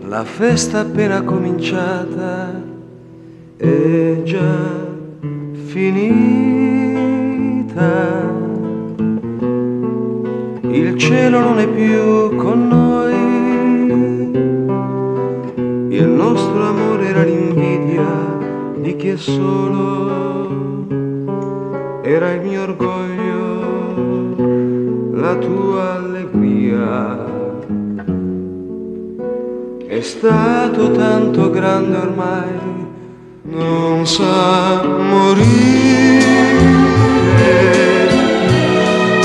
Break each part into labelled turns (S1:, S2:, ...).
S1: La festa appena cominciata è già finita. Il cielo non è più con noi. Il nostro amore era l'invidia di chi è solo. Era il mio orgoglio, la tua allegria. È stato tanto grande ormai, non sa morire.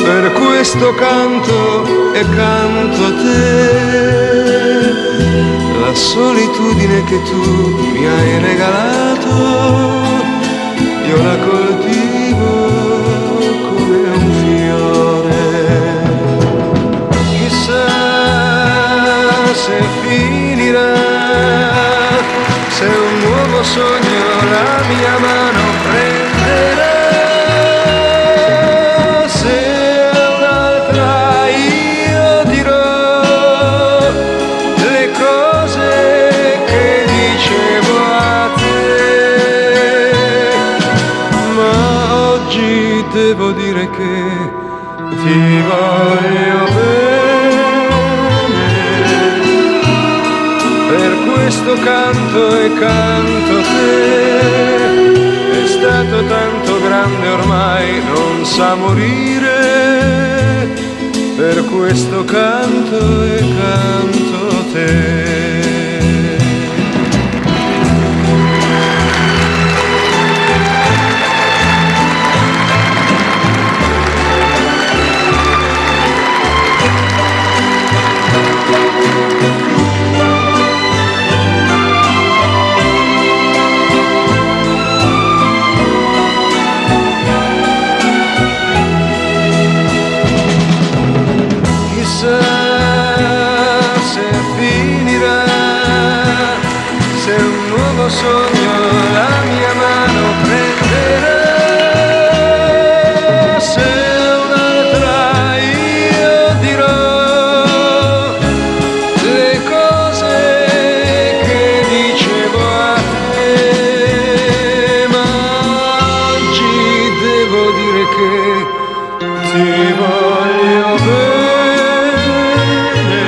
S1: Per questo canto e canto a te, la solitudine che tu mi hai regalato, io la coltivo come un fiore. Chissà se finirà, se un nuovo sogno la mia mano prenderà, se un'altra io dirò le cose che dicevo a te, ma oggi devo dire che ti voglio bene. Per questo canto e canto a te, è stato tanto grande ormai, non sa morire. Per questo canto e canto a te. Sogno la mia mano prenderà, se un'altra io dirò le cose che dicevo a te, ma oggi devo dire che ti voglio bene.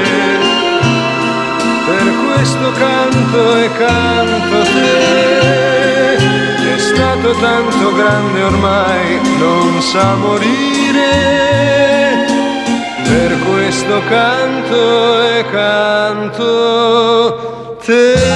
S1: Per questo canto e canto a te, è stato tanto grande ormai, non sa morire. Per questo canto e canto te.